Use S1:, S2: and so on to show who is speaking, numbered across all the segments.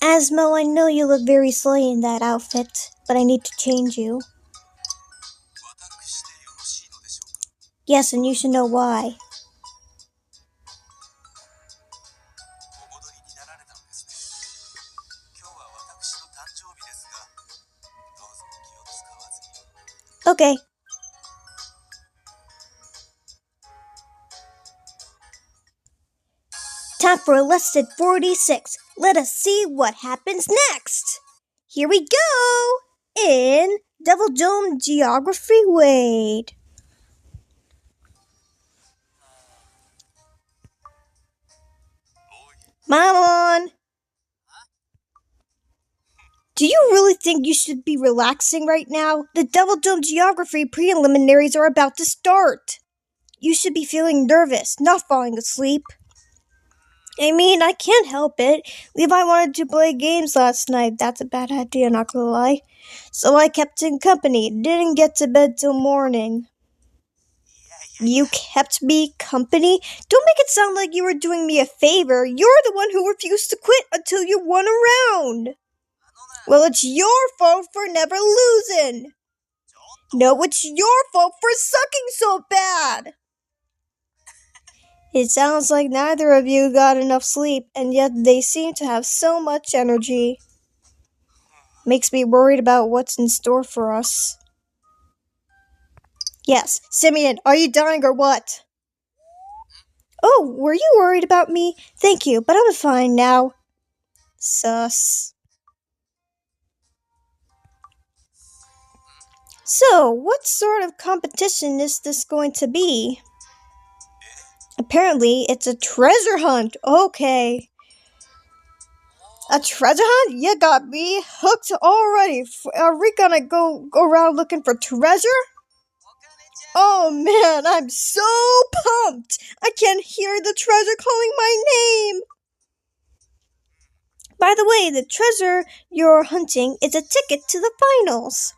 S1: Asmo, I know you look very slay in that outfit, but I need to change you. Yes, and you should know why. Okay. Time for lesson 46. Let us see what happens next. Here we go! In Devil Dome Geography Wade. Mammon! Do you really think you should be relaxing right now? The Devil Dome Geography preliminaries are about to start. You should be feeling nervous, not falling asleep. I mean, I can't help it. Levi wanted to play games last night. That's a bad idea, not gonna lie. So I kept him company. Didn't get to bed till morning. You kept me company? Don't make it sound like you were doing me a favor. You're the one who refused to quit until you won a round. Well, it's your fault for never losing. No, it's your fault for sucking so bad. It sounds like neither of you got enough sleep, and yet they seem to have so much energy. Makes me worried about what's in store for us. Yes, Simeon, are you dying or what? Oh, were you worried about me? Thank you, but I'm fine now. Sus. So, what sort of competition is this going to be? Apparently, it's a treasure hunt. Okay. A treasure hunt? You got me hooked already. Are we gonna go around looking for treasure? Oh man, I'm so pumped! I can hear the treasure calling my name! By the way, the treasure you're hunting is a ticket to the finals.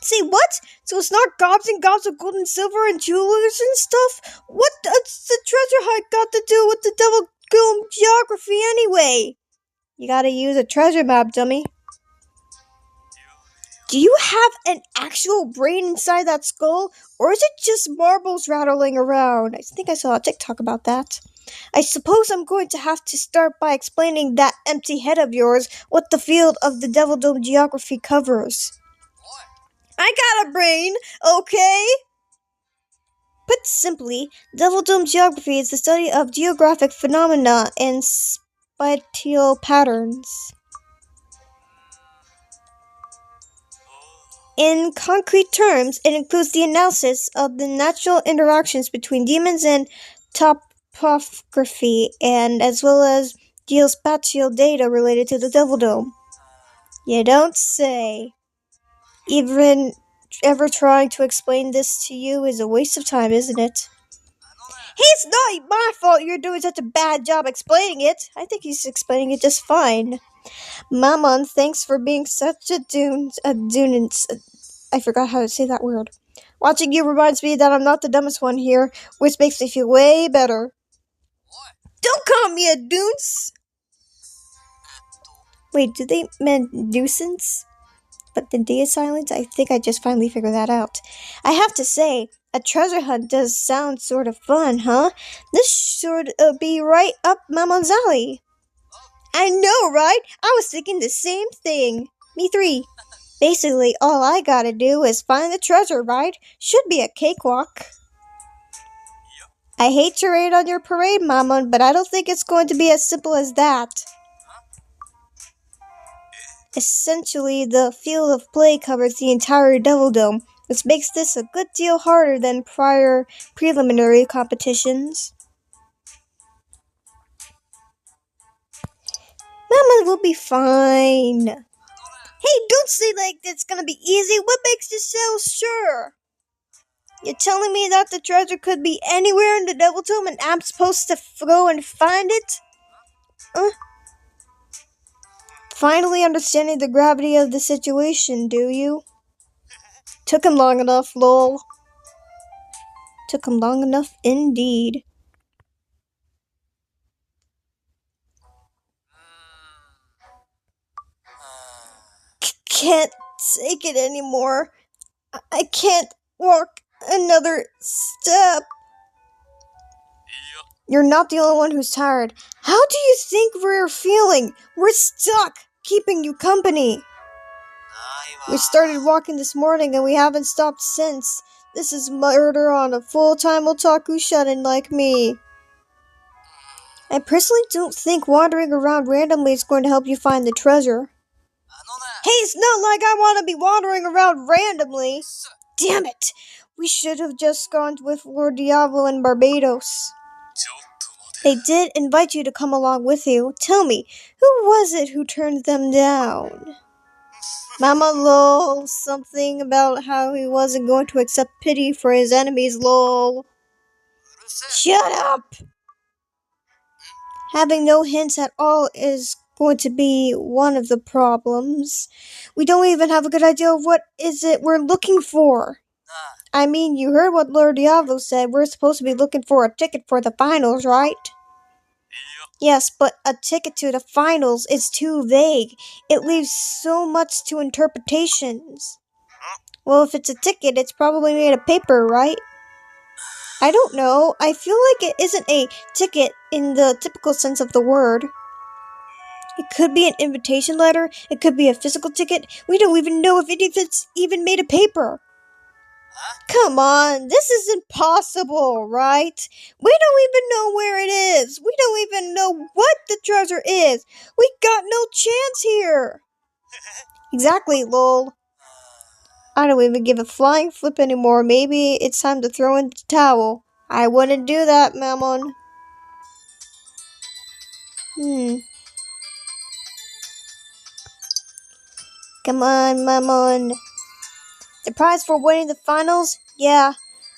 S1: Say what? So it's not gobs and gobs of gold and silver and jewelers and stuff? What does the treasure hunt got to do with the Devil Dome Geography anyway? You gotta use a treasure map, dummy. Do you have an actual brain inside that skull? Or is it just marbles rattling around? I think I saw a TikTok about that. I suppose I'm going to have to start by explaining that empty head of yours what the field of the Devil Dome Geography covers. I got a brain, okay? Put simply, Devil Dome Geography is the study of geographic phenomena and spatial patterns. In concrete terms, it includes the analysis of the natural interactions between demons and topography, and as well as geospatial data related to the Devil Dome. You don't say. Even ever trying to explain this to you is a waste of time, isn't it? Hey, it's not my fault you're doing such a bad job explaining it. I think he's explaining it just fine. Mammon, thanks for being such a I forgot how to say that word. Watching you reminds me that I'm not the dumbest one here, which makes me feel way better. Don't call me a dunce! Wait, did they mean nuisance? But the D is silent? I think I just finally figured that out. I have to say, a treasure hunt does sound sort of fun, huh? This should be right up Mammon's alley. I know, right? I was thinking the same thing. Me three. Basically, all I gotta do is find the treasure, right? Should be a cakewalk. I hate to rain on your parade, Mammon, but I don't think it's going to be as simple as that. Essentially, the field of play covers the entire Devil Dome, which makes this a good deal harder than prior preliminary competitions. Mama will be fine. Hey, don't say like it's gonna be easy. What makes you so sure? You're telling me that the treasure could be anywhere in the Devil Dome and I'm supposed to go and find it? Finally understanding the gravity of the situation, do you? Took him long enough, lol. Took him long enough indeed. can't take it anymore. I can't walk another step. You're not the only one who's tired. How do you think we're feeling? We're stuck, keeping you company. We started walking this morning and we haven't stopped since. This is murder on a full-time otaku shut-in like me. I personally don't think wandering around randomly is going to help you find the treasure. Hey, it's not like I want to be wandering around randomly. Damn it! We should have just gone with Lord Diablo in Barbados. They did invite you to come along with you. Tell me, who was it who turned them down? Mama lol, something about how he wasn't going to accept pity for his enemies lol. Shut up! Having no hints at all is going to be one of the problems. We don't even have a good idea of what is it we're looking for. I mean, you heard what Lord Diablo said. We're supposed to be looking for a ticket for the finals, right? Yes, but a ticket to the finals is too vague. It leaves so much to interpretations. Well, if it's a ticket, it's probably made of paper, right? I don't know. I feel like it isn't a ticket in the typical sense of the word. It could be an invitation letter. It could be a physical ticket. We don't even know if it's even made of paper. Come on, this is impossible, right? We don't even know where it is. We don't even know what the treasure is. We got no chance here. Exactly, lol. I don't even give a flying flip anymore. Maybe it's time to throw in the towel. I wouldn't do that, Mammon. Come on, Mammon. The prize for winning the finals? Yeah,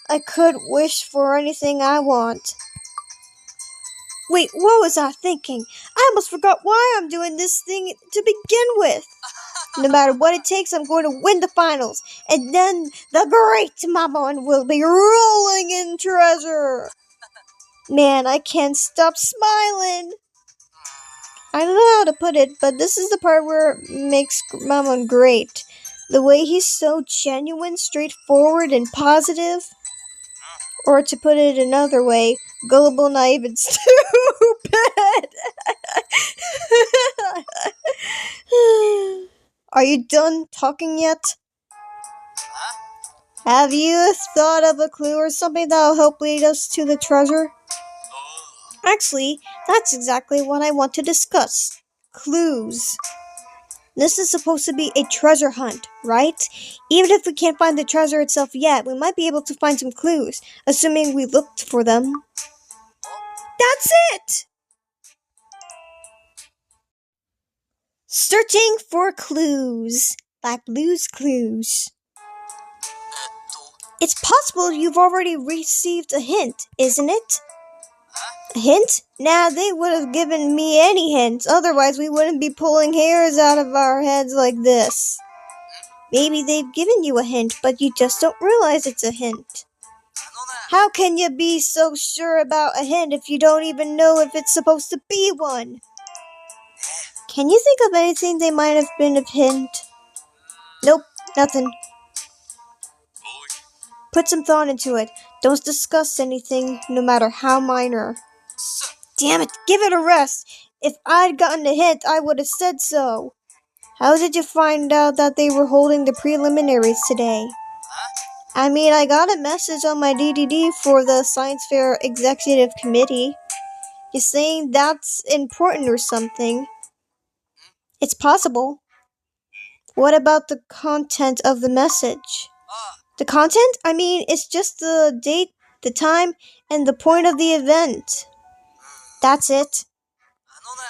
S1: I could wish for anything I want. Wait, what was I thinking? I almost forgot why I'm doing this thing to begin with. No matter what it takes, I'm going to win the finals. And then the great Mammon will be rolling in treasure. Man, I can't stop smiling. I don't know how to put it, but this is the part where it makes Mammon great. The way he's so genuine, straightforward, and positive. Or to put it another way, gullible, naive, and stupid. Are you done talking yet? Have you thought of a clue or something that'll help lead us to the treasure? Actually, that's exactly what I want to discuss. Clues. This is supposed to be a treasure hunt, right? Even if we can't find the treasure itself yet, we might be able to find some clues, assuming we looked for them. That's it! Searching for clues. Like Blue's Clues. It's possible you've already received a hint, isn't it? A hint? Nah, they would have given me any hints, otherwise we wouldn't be pulling hairs out of our heads like this. Maybe they've given you a hint, but you just don't realize it's a hint. How can you be so sure about a hint if you don't even know if it's supposed to be one? Can you think of anything they might have been a hint? Nope, nothing. Put some thought into it. Don't discuss anything, no matter how minor. Damn it, give it a rest. If I'd gotten a hint, I would have said so. How did you find out that they were holding the preliminaries today? I mean, I got a message on my DDD for the Science Fair Executive Committee. You're saying that's important or something? It's possible. What about the content of the message? The content? I mean, it's just the date, the time, and the point of the event. That's it.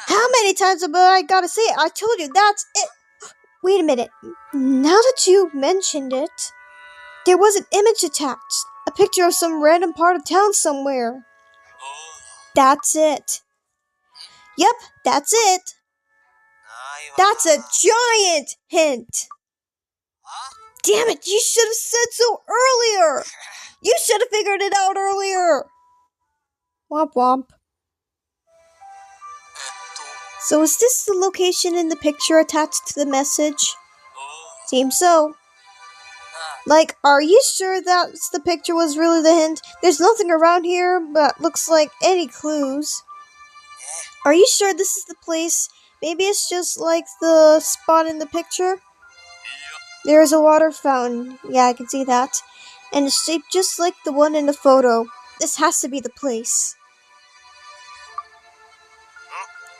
S1: How many times have I gotta say it? I told you, that's it. Wait a minute. Now that you mentioned it, there was an image attached. A picture of some random part of town somewhere. That's it. Yep, that's it. That's a giant hint. Damn it, you should have said so earlier. You should have figured it out earlier. Womp womp. So is this the location in the picture attached to the message? Seems so. Like, are you sure that's the picture was really the hint? There's nothing around here but looks like any clues. Are you sure this is the place? Maybe it's just like the spot in the picture? There is a water fountain. Yeah, I can see that. And it's shaped just like the one in the photo. This has to be the place.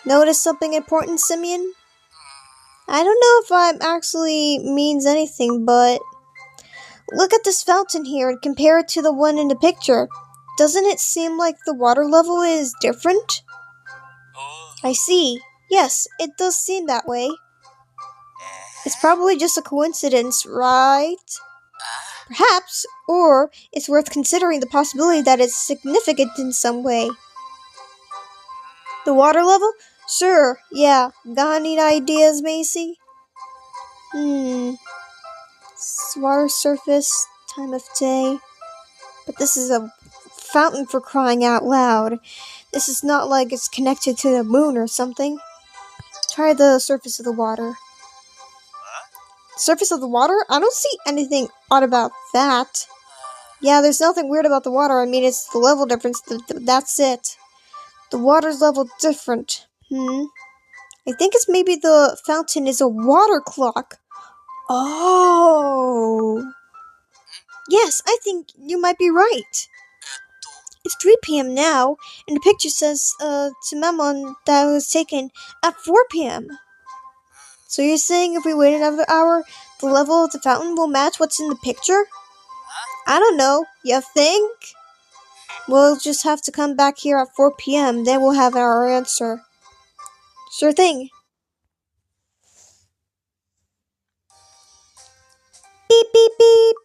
S1: Notice something important, Simeon? I don't know if it actually means anything, but look at this fountain here and compare it to the one in the picture. Doesn't it seem like the water level is different? I see. Yes, it does seem that way. It's probably just a coincidence, right? Perhaps, or it's worth considering the possibility that it's significant in some way. The water level? Sure, yeah. Got any ideas, Macy? Water surface, time of day. But this is a fountain for crying out loud. This is not like it's connected to the moon or something. Try the surface of the water. Surface of the water? I don't see anything odd about that. Yeah, there's nothing weird about the water. I mean, it's the level difference. That's it. The water's level different. I think it's maybe the fountain is a water clock. Oh. Yes, I think you might be right. It's 3 p.m. now, and the picture says to Memon that it was taken at 4 p.m. So you're saying if we wait another hour, the level of the fountain will match what's in the picture? I don't know. You think? We'll just have to come back here at 4 p.m. Then we'll have our answer. Sure thing. Beep, beep, beep.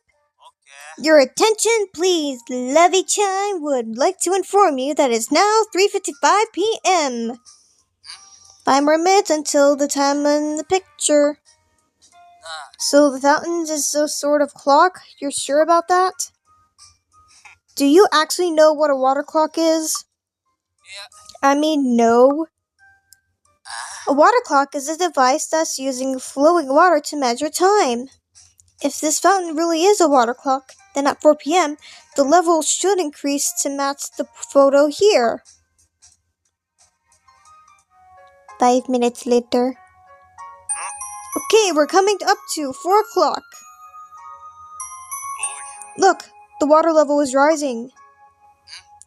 S1: Your attention, please. Levy Chime would like to inform you that it's now 3:55 p.m. 5 more minutes until the time in the picture. So the fountain is a sort of clock? You're sure about that? Do you actually know what a water clock is? I mean, no. A water clock is a device that's using flowing water to measure time. If this fountain really is a water clock, then at 4 p.m., the level should increase to match the photo here. 5 minutes later. Okay, we're coming up to 4 o'clock. Look, the water level is rising.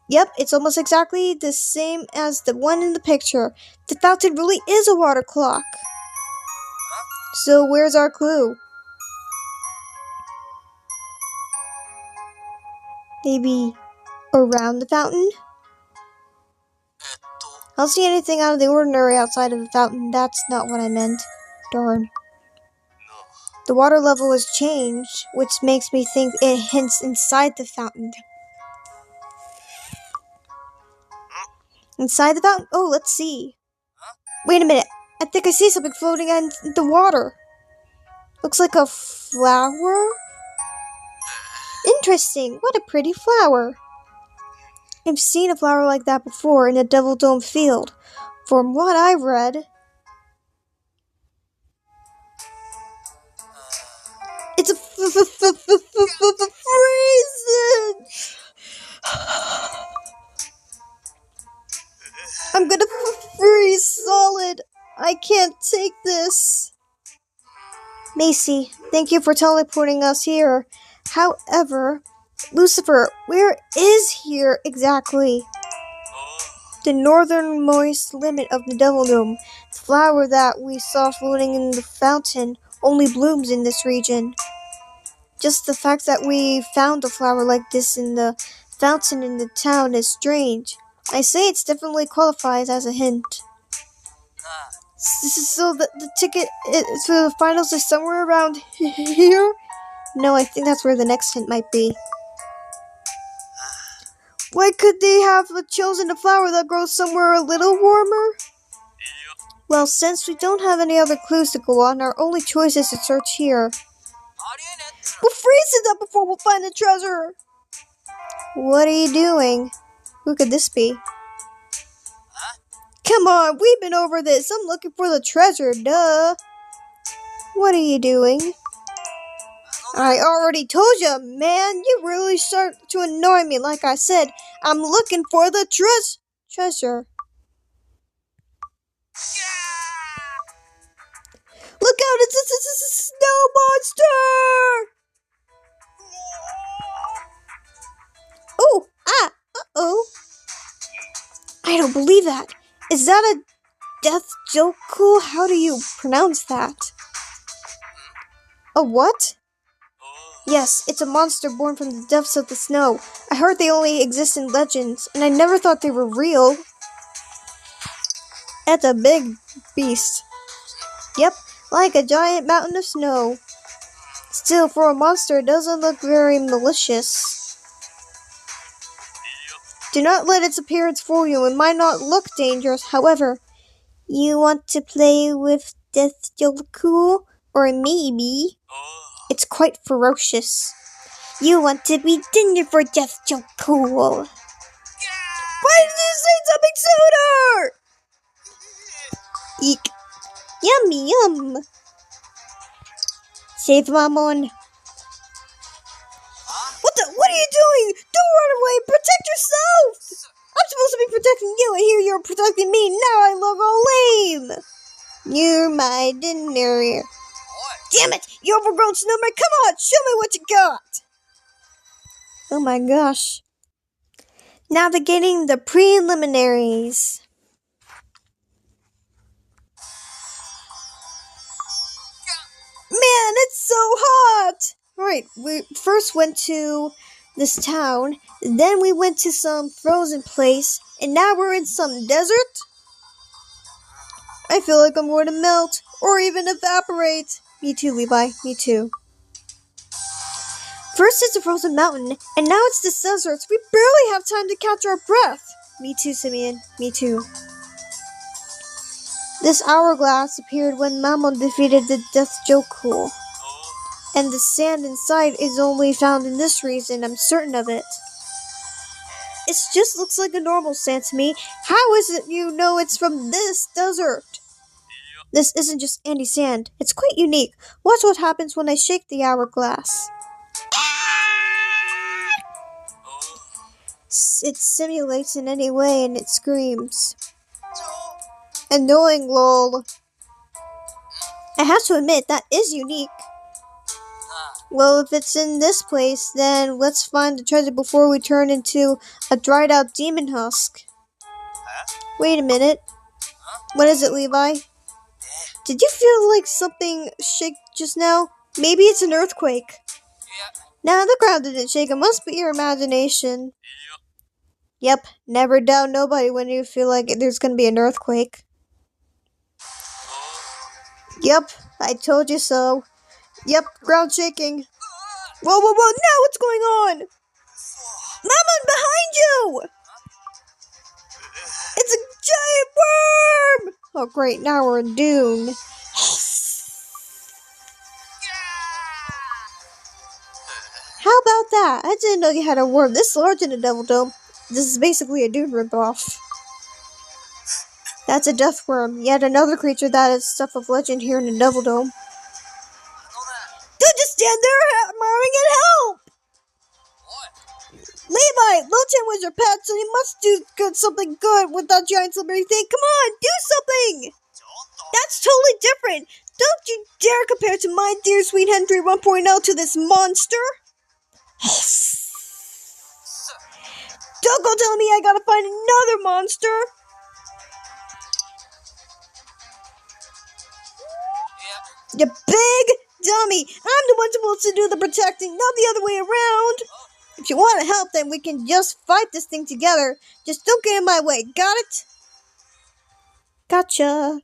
S1: Yep, it's almost exactly the same as the one in the picture. The fountain really is a water clock. So where's our clue? Maybe around the fountain? I don't see anything out of the ordinary outside of the fountain. That's not what I meant. Darn. The water level has changed, which makes me think it hints inside the fountain. Inside the fountain? Oh, let's see. Wait a minute. I think I see something floating in the water. Looks like a flower? Interesting. What a pretty flower. I've seen a flower like that before in a Devil Dome field. From what I've read, it's a freezing. I'm gonna freeze solid. I can't take this. Macy, thank you for teleporting us here. However, Lucifer, where is here exactly? The northernmost limit of the Devil Dome. The flower that we saw floating in the fountain only blooms in this region. Just the fact that we found a flower like this in the fountain in the town is strange. I say it definitely qualifies as a hint. So the ticket for the finals is somewhere around here? No, I think that's where the next hint might be. Why could they have chosen a flower that grows somewhere a little warmer? Well, since we don't have any other clues to go on, our only choice is to search here. We'll freeze it up before we'll find the treasure! What are you doing? Who could this be? Come on, we've been over this. I'm looking for the treasure, duh. What are you doing? I already told you, man. You really start to annoy me. Like I said, I'm looking for the treasure. Look out! It's a snow monster! Oh, uh-oh. I don't believe that. Is that a death joke? How do you pronounce that? A what? Yes, it's a monster born from the depths of the snow. I heard they only exist in legends, and I never thought they were real. That's a big beast. Yep, like a giant mountain of snow. Still, for a monster, it doesn't look very malicious. Do not let its appearance fool you. It might not look dangerous, however. You want to play with Death Joku? Or maybe it's quite ferocious. You want to be dinner for Death Joku. Why did you say something sooner? Eek. Yummy, yum. Save Mamon. What are you doing? Don't run away. Protect yourself. I'm supposed to be protecting you, and here you're protecting me. Now I look all lame. You're my dinner. Damn it, you overgrown snowman. Come on, show me what you got. Oh my gosh. Now beginning the preliminaries. Man, it's so hot. Alright, we first went to this town, then we went to some frozen place, and now we're in some desert? I feel like I'm going to melt, or even evaporate. Me too, Levi, me too. First it's a frozen mountain, and now it's this desert. We barely have time to catch our breath. Me too, Simeon, me too. This hourglass appeared when Mammon defeated the Death Joku. And the sand inside is only found in this region, I'm certain of it. It just looks like a normal sand to me. How is it you know it's from this desert? This isn't just any sand. It's quite unique. Watch what happens when I shake the hourglass. It simulates in any way and it screams. Annoying, lol. I have to admit, that is unique. Well, if it's in this place, then let's find the treasure before we turn into a dried out demon husk. Wait a minute. What is it, Levi? Did you feel like something shake just now? Maybe it's an earthquake. Nah, the ground didn't shake. It must be your imagination. Yep, never doubt nobody when you feel like there's gonna be an earthquake. Yep, I told you so. Yep, ground shaking. Whoa, now what's going on? Mammon, behind you! It's a giant worm! Oh great, now we're in Dune. How about that? I didn't know you had a worm this large in a Devil Dome. This is basically a Dune ripoff. That's a death worm, yet another creature that is stuff of legend here in the Devil Dome. Don't just stand there murmuring and help! Levi, Lilton was your pet, so you must do something good with that giant slippery thing. Come on, do something! That's totally different. Don't you dare compare to my dear sweet Henry 1.0 to this monster. Don't go telling me I gotta find another monster. You big dummy. I'm the one supposed to do the protecting, not the other way around. If you want to help, then we can just fight this thing together. Just don't get in my way, got it? Gotcha.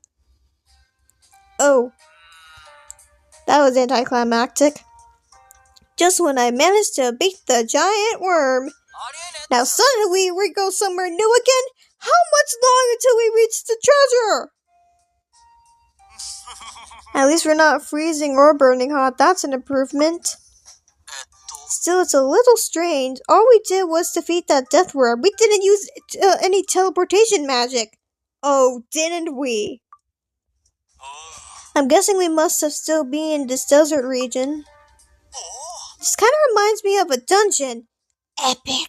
S1: Oh. That was anticlimactic. Just when I managed to beat the giant worm. Now suddenly we go somewhere new again? How much longer until we reach the treasure? At least we're not freezing or burning hot. That's an improvement. Still, it's a little strange. All we did was defeat that death worm. We didn't use any teleportation magic. Oh, didn't we? I'm guessing we must have still been in this desert region. This kind of reminds me of a dungeon. Epic.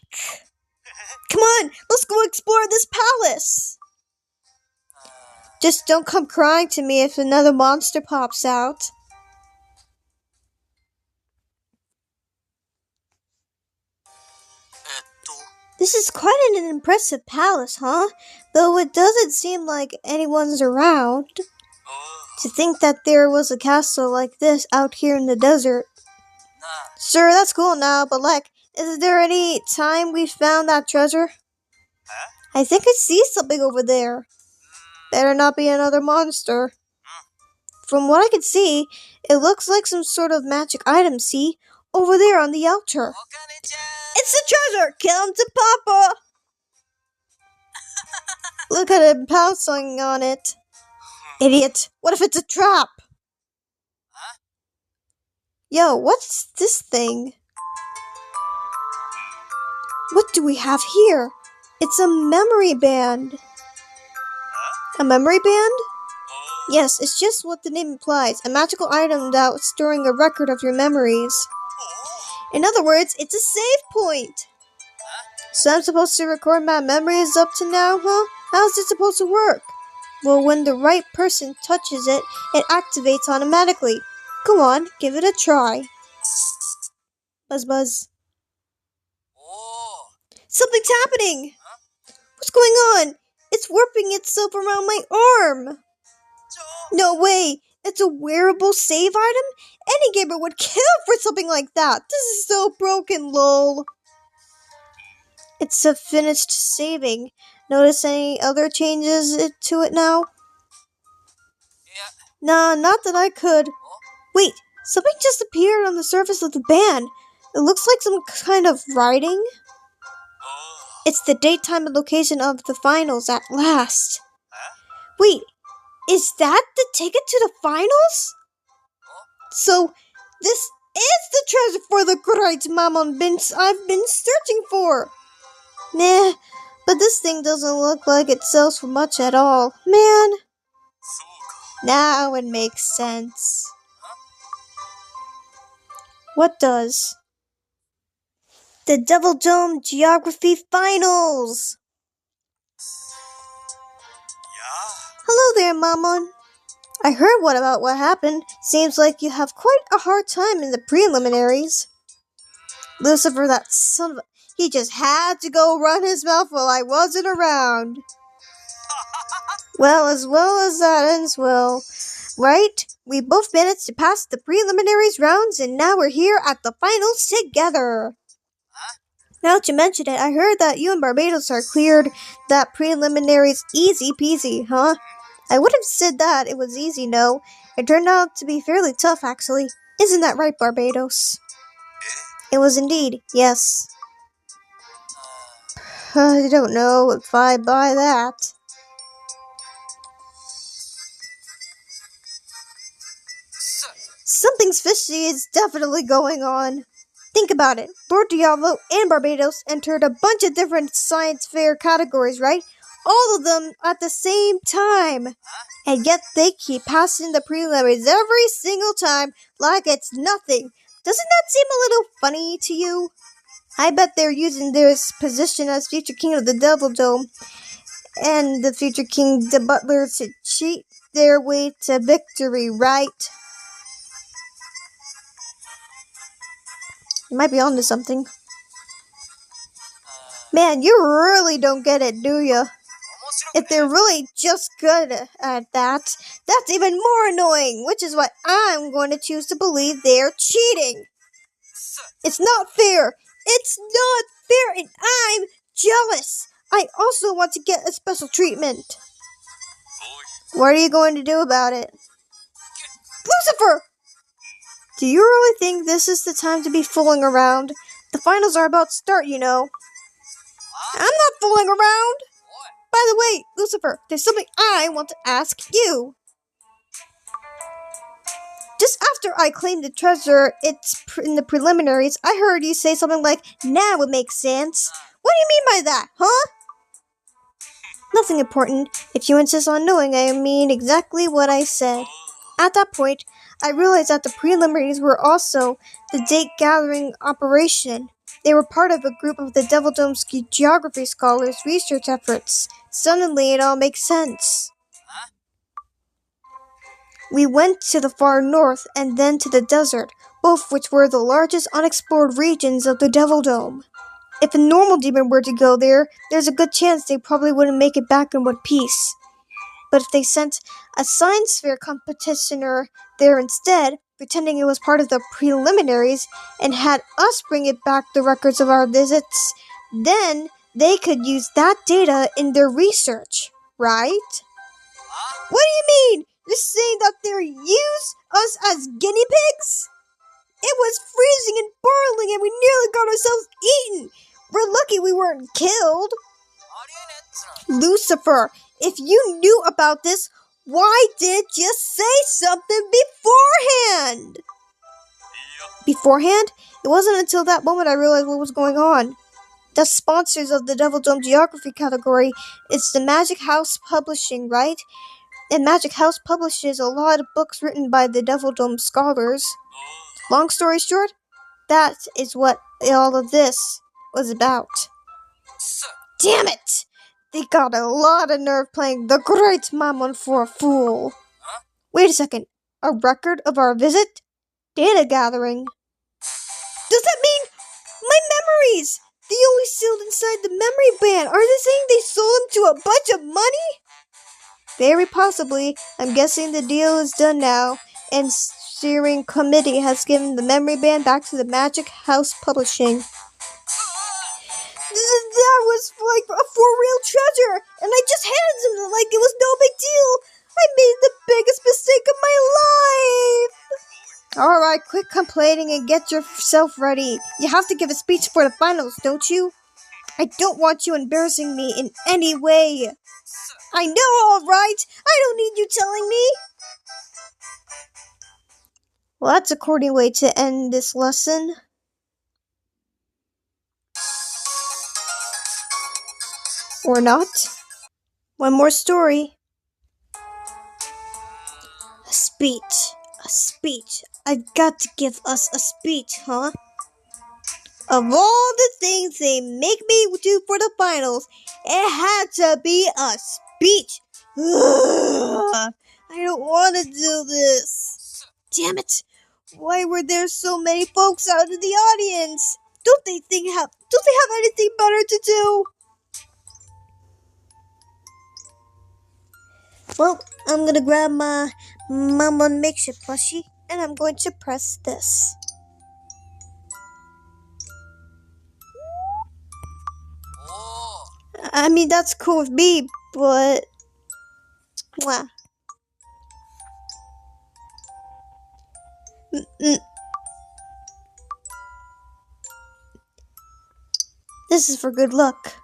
S1: Come on, let's go explore this palace. Just don't come crying to me if another monster pops out. This is quite an impressive palace, huh? Though it doesn't seem like anyone's around. To think that there was a castle like this out here in the desert. Sure, that's cool now, but is there any time we found that treasure? I think I see something over there. Better not be another monster. From what I can see, it looks like some sort of magic item, see? Over there on the altar. It's the treasure! Come to Papa! Look at him pouncing on it. Idiot! What if it's a trap? Yo, what's this thing? What do we have here? It's a memory band. A memory band? Yes, it's just what the name implies. A magical item that's storing a record of your memories. In other words, it's a save point. So I'm supposed to record my memories up to now, huh? How's it supposed to work? Well, when the right person touches it, it activates automatically. Go on, give it a try. Buzz buzz. Something's happening! What's going on? It's warping itself around my arm. No way! It's a wearable save item? Any gamer would kill for something like that. This is so broken, lol. It's a finished saving. Notice any other changes to it now? Nah, not that I could. Wait, something just appeared on the surface of the band. It looks like some kind of writing. It's the date, time, and location of the finals at last. Wait, is that the ticket to the finals? So, this is the treasure for the great Mammon Bince I've been searching for. Nah, but this thing doesn't look like it sells for much at all. Man. Now it makes sense. What does? The Devil Dome Geography Finals! Hello there, Mammon. I heard about what happened. Seems like you have quite a hard time in the preliminaries. Lucifer, that son of a... He just had to go run his mouth while I wasn't around. Well as that ends well. Right? We both managed to pass the preliminaries rounds and now we're here at the finals together. Now that you mention it, I heard that you and Barbados are cleared that preliminaries easy peasy, huh? I would have said that it was easy, no. It turned out to be fairly tough, actually. Isn't that right, Barbados? It was indeed, yes. I don't know if I buy that. Something's fishy is definitely going on. Think about it. Lord Diablo and Barbados entered a bunch of different science fair categories, right? All of them at the same time. And yet they keep passing the preliminaries every single time like it's nothing. Doesn't that seem a little funny to you? I bet they're using their position as future king of the Devil Dome and the future king, the butler, to cheat their way to victory, right? You might be onto something. Man, you really don't get it, do you? If they're really just good at that, that's even more annoying, which is why I'm going to choose to believe they're cheating. It's not fair. It's not fair, and I'm jealous. I also want to get a special treatment. What are you going to do about it? Lucifer! Do you really think this is the time to be fooling around? The finals are about to start, you know. I'm not fooling around. By the way, Lucifer, there's something I want to ask you. Just after I claimed the treasure, it's in the preliminaries, I heard you say something like, now it makes sense. What do you mean by that, huh? Nothing important. If you insist on knowing, I mean exactly what I said. At that point, I realized that the preliminaries were also the date-gathering operation. They were part of a group of the Devil Dome's geography scholars' research efforts. Suddenly, it all makes sense. We went to the far north and then to the desert, both which were the largest unexplored regions of the Devil Dome. If a normal demon were to go there, there's a good chance they probably wouldn't make it back in one piece. But if they sent a science fair competitioner there instead, pretending it was part of the preliminaries, and had us bring it back the records of our visits, then they could use that data in their research, right? What do you mean? You're saying that they use us as guinea pigs? It was freezing and boiling and we nearly got ourselves eaten. We're lucky we weren't killed. Lucifer, if you knew about this, why didn't you say something beforehand? Beforehand? It wasn't until that moment I realized what was going on. The sponsors of the Devil Dome Geography category is the Magic House Publishing, right? And Magic House publishes a lot of books written by the Devil Dome scholars. Long story short, that is what all of this was about. Damn it! They got a lot of nerve playing the Great Mammon for a fool. Wait a second. A record of our visit? Data gathering. Does that mean my memories? They only sealed inside the memory band. Are they saying they sold them to a bunch of money? Very possibly. I'm guessing the deal is done now, and steering committee has given the memory band back to the Magic House Publishing. That was like a for-real treasure, and I just handed him like it was no big deal. I made the biggest mistake of my life. Alright, quit complaining and get yourself ready. You have to give a speech for the finals, don't you? I don't want you embarrassing me in any way. I know, alright. I don't need you telling me. Well, that's a corny way to end this lesson. Or not. One more story. A speech. A speech. I've got to give us a speech, huh? Of all the things they make me do for the finals, it had to be a speech. Ugh, I don't want to do this. Damn it. Why were there so many folks out in the audience? Don't they have anything better to do? Well, I'm gonna grab my Mama makeshift plushie and I'm going to press this. I mean, that's cool with me, but mwah. This is for good luck.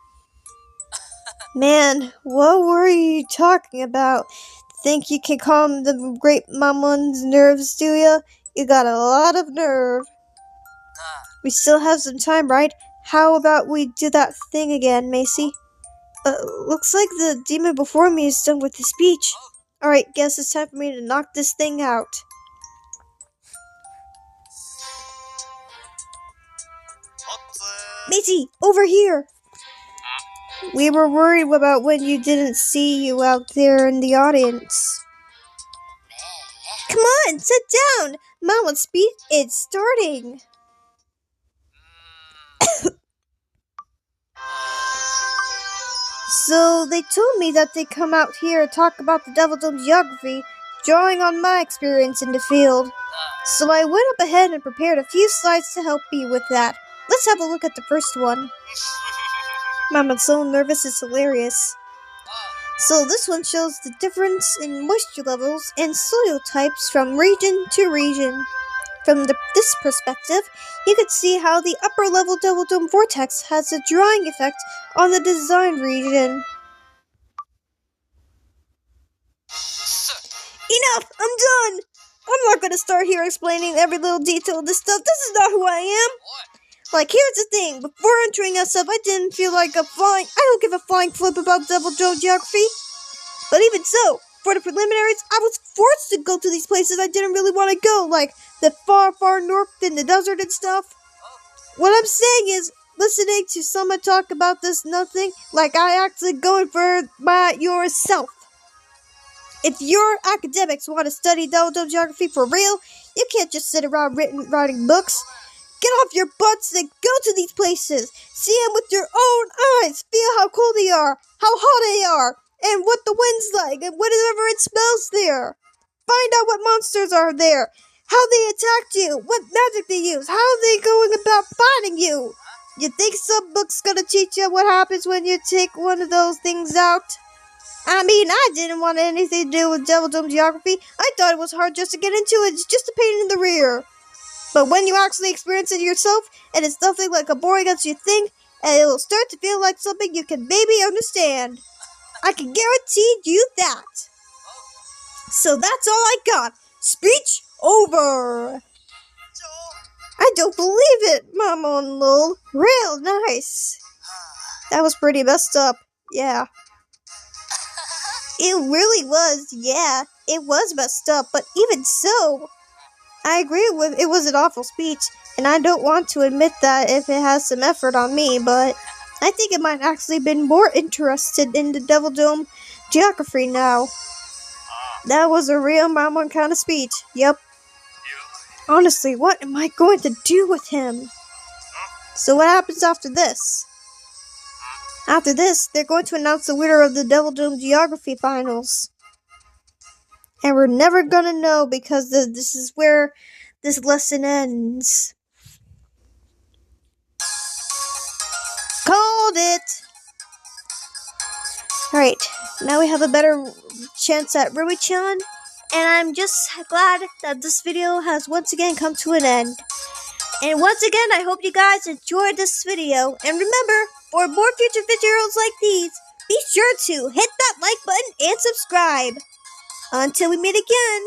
S1: Man, what were you talking about? Think you can calm the Great Mamon's nerves, do ya? You got a lot of nerve. We still have some time, right? How about we do that thing again, Macy? Looks like the demon before me is done with his speech. Alright, guess it's time for me to knock this thing out. Macy, over here! We were worried about when you didn't see you out there in the audience. Come on, sit down! Mama's speech is starting. So they told me that they come out here to talk about the Devil Dome geography, drawing on my experience in the field. So I went up ahead and prepared a few slides to help me with that. Let's have a look at the first one. Mama's so nervous it's hilarious. So this one shows the difference in moisture levels and soil types from region to region. From this perspective, you can see how the upper level Devil Dome vortex has a drawing effect on the design region. Enough! I'm done! I'm not gonna start here explaining every little detail of this stuff. This is not who I am! Like, here's the thing. Before entering SF, I didn't feel like I don't give a flying flip about Devil Dome geography. But even so, For the preliminaries, I was forced to go to these places I didn't really want to go, like the far, far north in the desert and stuff. What I'm saying is, listening to someone talk about this nothing, like I actually going for by yourself. If your academics want to study Devil geography for real, you can't just sit around writing books. Get off your butts and go to these places. See them with your own eyes. Feel how cold they are, how hot they are, and what the wind's like, and whatever it smells there. Find out what monsters are there, how they attacked you, what magic they use, how they going about fighting you. You think some book's gonna teach you what happens when you take one of those things out? I mean, I didn't want anything to do with Devil Dome geography. I thought it was hard just to get into it. It's just a pain in the rear. But when you actually experience it yourself, and it's nothing like a boring as you think, and it will start to feel like something you can maybe understand. I can guarantee you that. So that's all I got. Speech over. I don't believe it, Mama and Lul. Real nice. That was pretty messed up. Yeah. It really was, yeah. It was messed up, but even so, I agree with it was an awful speech, and I don't want to admit that if it has some effort on me, but I think it might actually been more interested in the Devil Dome geography now. That was a real Mamon kind of speech, yep. Honestly, what am I going to do with him? So what happens after this? After this, they're going to announce the winner of the Devil Dome Geography Finals. And we're never gonna know because this is where this lesson ends. Called it! Alright, now we have a better chance at Rui-chan. And I'm just glad that this video has once again come to an end. And once again, I hope you guys enjoyed this video. And remember, for more future videos like these, be sure to hit that like button and subscribe. Until we meet again.